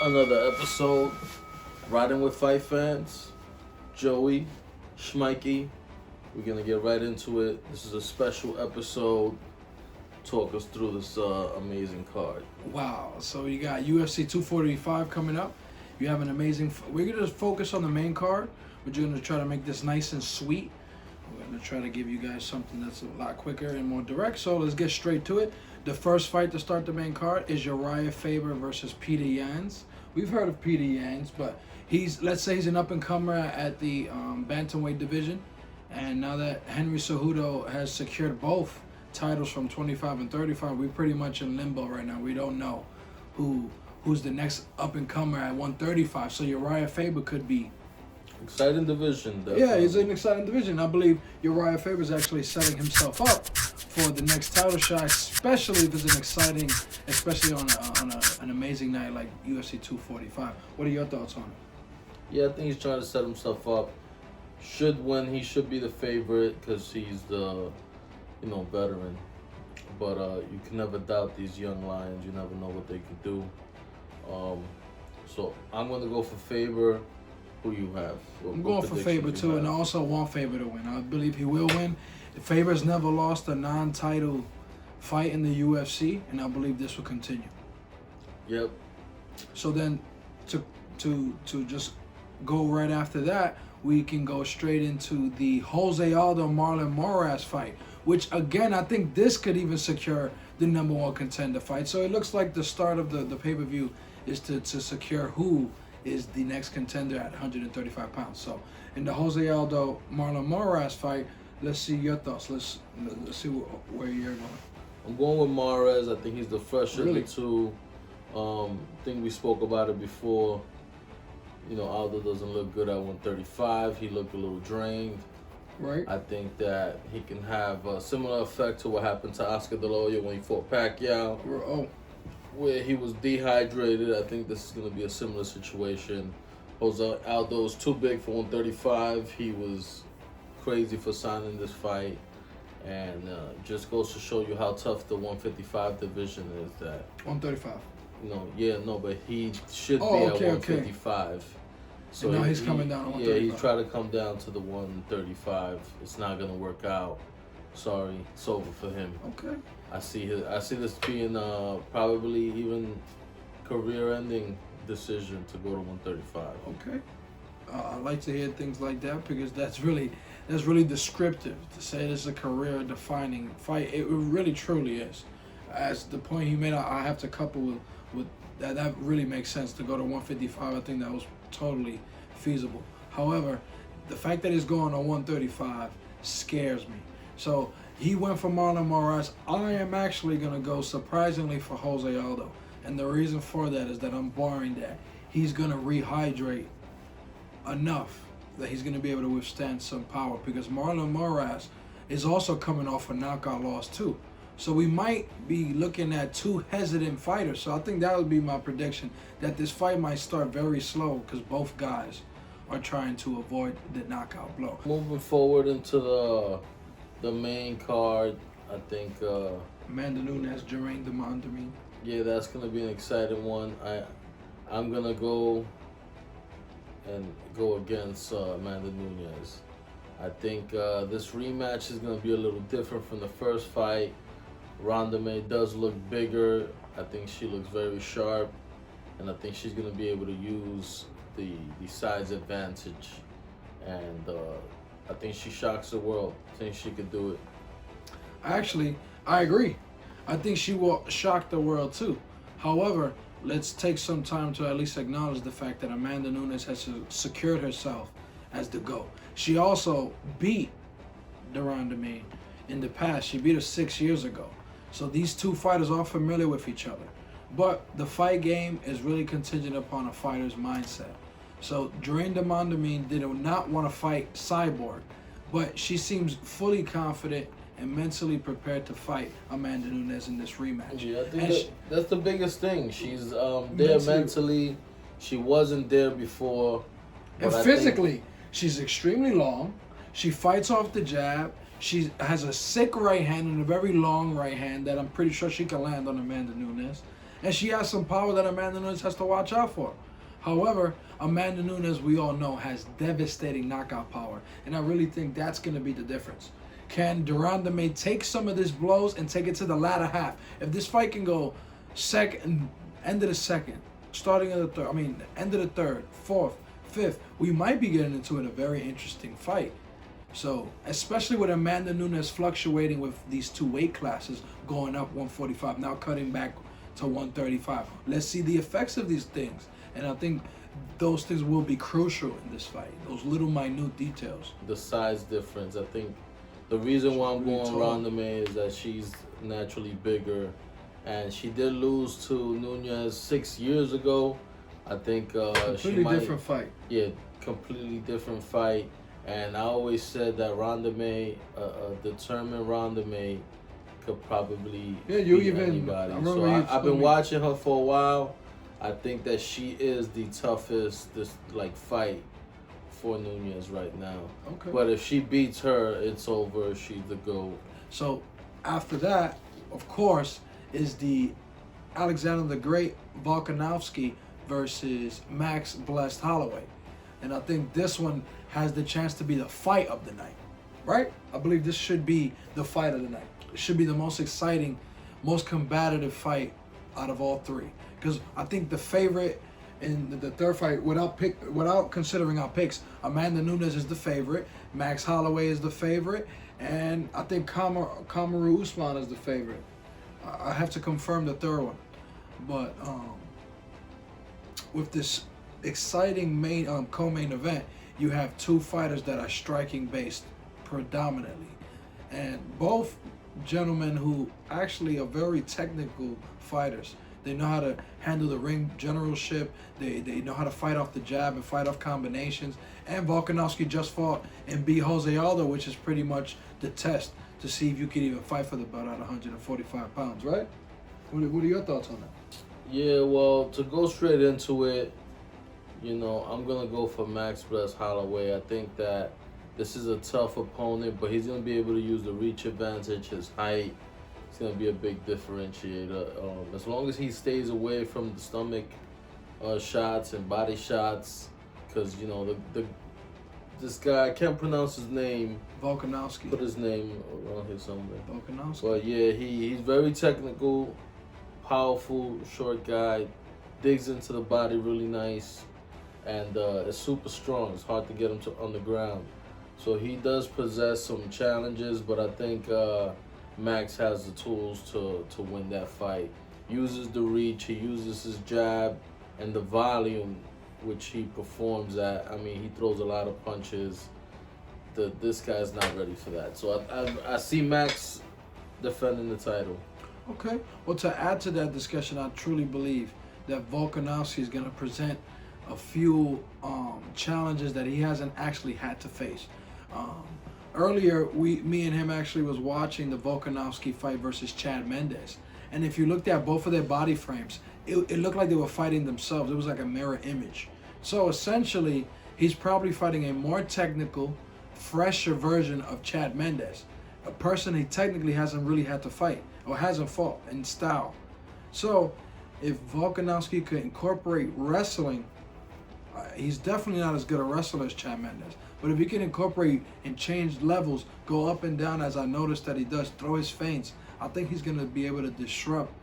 Another episode, Riding with Fight Fans. Joey, Schmikey. We're going to get right into it. This is a special episode. Talk us through this amazing card. Wow. So you got UFC 245 coming up. You have an amazing... We're going to focus on the main card. We're going to try to make this nice and sweet. We're going to try to give you guys something that's a lot quicker and more direct. So let's get straight to it. The first fight to start the main card is Uriah Faber versus Peter Yan. We've heard of Peter Yan, but let's say he's an up-and-comer at the bantamweight division. And now that Henry Cejudo has secured both titles from 25 and 35, we're pretty much in limbo right now. We don't know who's the next up-and-comer at 135. So Uriah Faber could be... Exciting division, definitely. Yeah, it's an exciting division. I believe Uriah Faber is actually setting himself up for the next title shot, especially if it's especially on an amazing night like UFC 245. What are your thoughts on it? Yeah, I think he's trying to set himself up. Should win, he should be the favorite because he's the, veteran. But you can never doubt these young lions. You never know what they could do. So I'm going to go for Faber. Who you have? I'm going for Faber too, and I also want Faber to win. I believe he will win. Faber's never lost a non-title fight in the UFC, and I believe this will continue. Yep. So then, to just go right after that, we can go straight into the Jose Aldo Marlon Moraes fight, which again I think this could even secure the #1 contender fight. So it looks like the start of the pay-per-view is to secure who is the next contender at 135 pounds. So in the Jose Aldo Marlon Moraes fight, let's see your thoughts. Let's see where you're going. I'm going with Moraes. I think he's the fresher Really? of the two. I think we spoke about it before. Aldo doesn't look good at 135. He looked a little drained. Right. I think that he can have a similar effect to what happened to Oscar De La Hoya when he fought Pacquiao. Oh. Where he was dehydrated. I think this is going to be a similar situation. Jose Aldo is too big for 135. He was crazy for signing this fight. And just goes to show you how tough the 155 division is. That 135. But he should be at 155. So and now he's coming down to 135. Yeah, he's trying to come down to the 135. It's not going to work out. Sorry, it's over for him. Okay. I see this being probably even career-ending decision to go to 135. Okay. I like to hear things like that because that's really descriptive to say this is a career-defining fight. It really truly is. As the point he made, I have to couple with that. That really makes sense to go to 155. I think that was totally feasible. However, the fact that he's going to 135 scares me. So he went for Marlon Moraes. I am actually going to go surprisingly for Jose Aldo. And the reason for that is that I'm barring that he's going to rehydrate enough that he's going to be able to withstand some power. Because Marlon Moraes is also coming off a knockout loss too. So we might be looking at two hesitant fighters. So I think that would be my prediction, that this fight might start very slow because both guys are trying to avoid the knockout blow. Moving forward into the main card, I think Amanda Nunes, Jermaine Demondemine. Yeah, that's gonna be an exciting one. I'm gonna go against Amanda Nunes. I think this rematch is gonna be a little different from the first fight. Ronda May does look bigger. I think she looks very sharp, and I think she's gonna be able to use the size advantage, and I think she shocks the world. I think she could do it. Actually, I agree. I think she will shock the world too. However, let's take some time to at least acknowledge the fact that Amanda Nunes has secured herself as the GOAT. She also beat Ronda May in the past. She beat her 6 years ago. So these two fighters are familiar with each other. But the fight game is really contingent upon a fighter's mindset. So Jermaine Demondemine did not want to fight Cyborg, but she seems fully confident and mentally prepared to fight Amanda Nunes in this rematch. Yeah, I think that's the biggest thing. She's there mentally. She wasn't there before. And physically, she's extremely long. She fights off the jab. She has a sick right hand and a very long right hand that I'm pretty sure she can land on Amanda Nunes. And she has some power that Amanda Nunes has to watch out for. However, Amanda Nunes, we all know, has devastating knockout power. And I really think that's going to be the difference. Can de May take some of these blows and take it to the latter half? If this fight can go second, end of the second, starting of the third, end of the third, fourth, fifth, we might be getting into it a very interesting fight. So, especially with Amanda Nunes fluctuating with these two weight classes, going up 145, now cutting back to 135. Let's see the effects of these things. And I think those things will be crucial in this fight, those little minute details. The size difference, I think the reason why I'm going Ronda May is that she's naturally bigger. And she did lose to Nunes 6 years ago. I think completely different fight. Yeah, completely different fight. And I always said that Ronda May, determined Ronda May, could probably beat anybody. So I've been watching her for a while. I think that she is the toughest fight for Nunes right now. Okay. But if she beats her, it's over. She's the GOAT. So after that, of course, is the Alexander the Great Volkanovski versus Max Blessed Holloway. And I think this one has the chance to be the fight of the night, right? I believe this should be the fight of the night. It should be the most exciting, most combative fight out of all three. Because I think the favorite in the third fight, without considering our picks, Amanda Nunes is the favorite, Max Holloway is the favorite, and I think Kamaru Usman is the favorite. I have to confirm the third one. But with this exciting main co-main event, you have two fighters that are striking based predominantly, and both gentlemen who actually are very technical fighters. They know how to handle the ring generalship. They know how to fight off the jab and fight off combinations. And Volkanovski just fought and beat Jose Aldo, which is pretty much the test to see if you can even fight for the belt at 145 pounds, right? What are your thoughts on that? Yeah, well, to go straight into it, I'm going to go for Max Bless Holloway. I think that this is a tough opponent, but he's going to be able to use the reach advantage, his height. It's going to be a big differentiator. As long as he stays away from the stomach shots and body shots, because, this guy, I can't pronounce his name. Volkanovski. Put his name around here somewhere. Volkanovski. But yeah, he's very technical, powerful, short guy, digs into the body really nice, and is super strong. It's hard to get him on the ground. So he does possess some challenges, but I think Max has the tools to win that fight. Uses the reach, he uses his jab, and the volume which he performs at. He throws a lot of punches. This guy's not ready for that. So I see Max defending the title. Okay. Well, to add to that discussion, I truly believe that Volkanovski is going to present a few challenges that he hasn't actually had to face. Earlier, me and him actually was watching the Volkanovski fight versus Chad Mendes. And if you looked at both of their body frames, it looked like they were fighting themselves. It was like a mirror image. So essentially, he's probably fighting a more technical, fresher version of Chad Mendes, a person he technically hasn't really had to fight or hasn't fought in style. So if Volkanovski could incorporate wrestling, he's definitely not as good a wrestler as Chad Mendes. But if he can incorporate and change levels, go up and down as I noticed that he does, throw his feints, I think he's going to be able to disrupt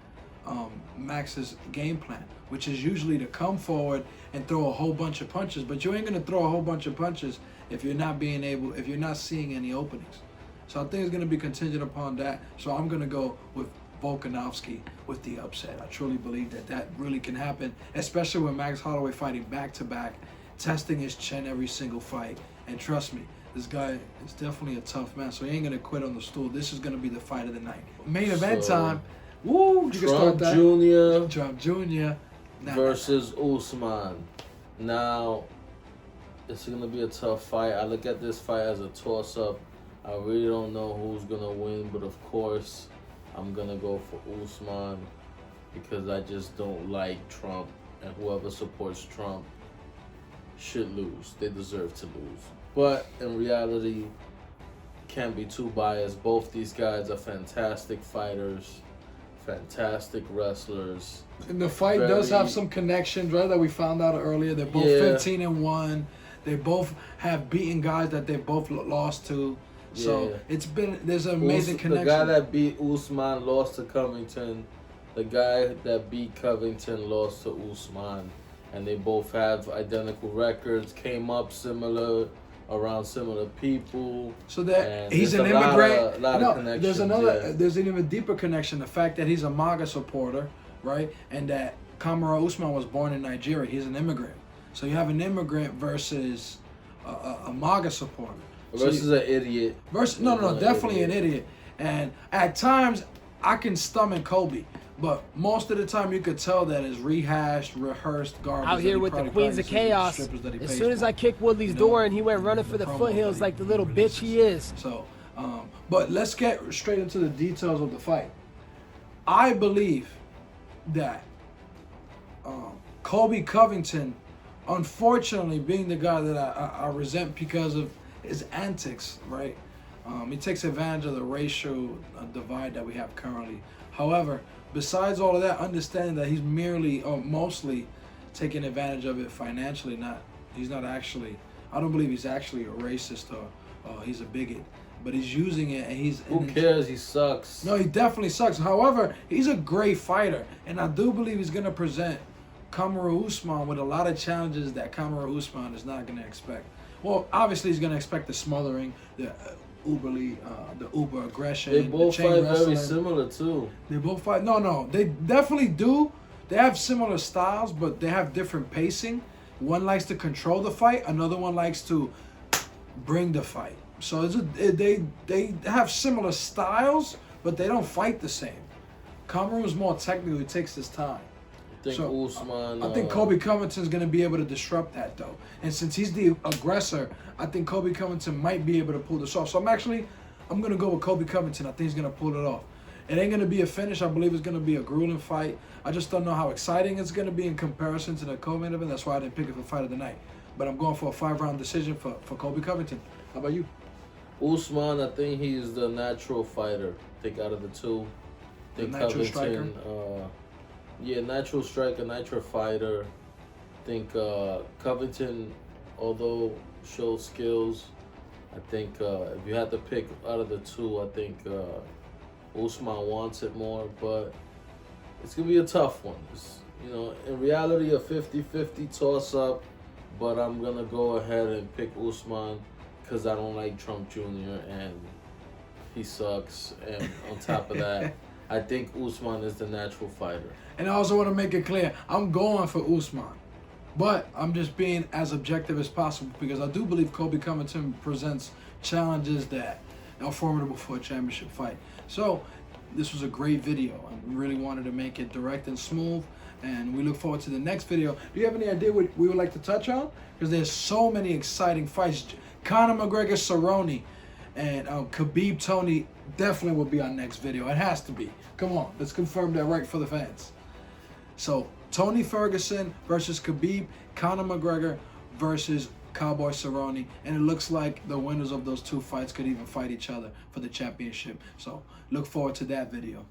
Max's game plan, which is usually to come forward and throw a whole bunch of punches. But you ain't going to throw a whole bunch of punches if you're not seeing any openings. So I think it's going to be contingent upon that. So I'm going to go with Volkanovski with the upset. I truly believe that really can happen, especially with Max Holloway fighting back-to-back, testing his chin every single fight. And trust me, this guy is definitely a tough man, so he ain't going to quit on the stool. This is going to be the fight of the night. Main event time. Woo! You can start that. Trump Jr. versus Usman. Now, it's going to be a tough fight. I look at this fight as a toss-up. I really don't know who's going to win, but of course, I'm going to go for Usman because I just don't like Trump, and whoever supports Trump should lose. They deserve to lose. But in reality, can't be too biased. Both these guys are fantastic fighters, fantastic wrestlers. And the fight does have some connections, right? That we found out earlier. They're both 15-1. They both have beaten guys that they both lost to. So there's an amazing connection. The guy that beat Usman lost to Covington. The guy that beat Covington lost to Usman. And they both have identical records, came up similar, around similar people. So that he's an immigrant. Lot of connections. There's an even deeper connection. The fact that he's a MAGA supporter, right? And that Kamaru Usman was born in Nigeria. He's an immigrant. So you have an immigrant versus a MAGA supporter. Versus an idiot. Definitely an idiot. And at times, I can stomach Kobe. But most of the time, you could tell that it's rehashed, rehearsed garbage. Out here with the Queens of Chaos. As soon as I kicked Woodley's door and he went running for the foothills like the little bitch he is. So, but let's get straight into the details of the fight. I believe that Colby Covington, unfortunately, being the guy that I resent because of his antics, right? He takes advantage of the racial divide that we have currently. However, besides all of that, understanding that he's merely or mostly taking advantage of it financially, he's not actually, I don't believe he's actually a racist or he's a bigot, but he's using it and Who cares? He sucks. No, he definitely sucks. However, he's a great fighter, and I do believe he's going to present Kamaru Usman with a lot of challenges that Kamaru Usman is not going to expect. Well, obviously he's going to expect the smothering, the uber aggression. They both fight very similar too. They both fight. No, they definitely do. They have similar styles, but they have different pacing. One likes to control the fight. Another one likes to bring the fight. So they have similar styles, but they don't fight the same. Kamaru is more technical. He takes his time. I think Colby Covington's going to be able to disrupt that, though. And since he's the aggressor, I think Colby Covington might be able to pull this off. So I'm going to go with Colby Covington. I think he's going to pull it off. It ain't going to be a finish. I believe it's going to be a grueling fight. I just don't know how exciting it's going to be in comparison to the co-main event. That's why I didn't pick it for fight of the night. But I'm going for a 5-round decision for Colby Covington. How about you? Usman, I think he's the natural fighter. I think out of the two. The natural striker? Natural striker, natural fighter. I think Covington, although shows skills, I think if you had to pick out of the two, I think Usman wants it more, but it's going to be a tough one. It's, in reality, a 50-50 toss-up, but I'm going to go ahead and pick Usman because I don't like Trump Jr. and he sucks. And on top of that, I think Usman is the natural fighter. And I also want to make it clear, I'm going for Usman. But I'm just being as objective as possible because I do believe Colby Covington presents challenges that are formidable for a championship fight. So this was a great video. I really wanted to make it direct and smooth. And we look forward to the next video. Do you have any idea what we would like to touch on? Because there's so many exciting fights. Conor McGregor, Cerrone, and Khabib, Tony definitely will be our next video. It has to be. Come on, let's confirm that right for the fans. So, Tony Ferguson versus Khabib, Conor McGregor versus Cowboy Cerrone, and it looks like the winners of those two fights could even fight each other for the championship. So, look forward to that video.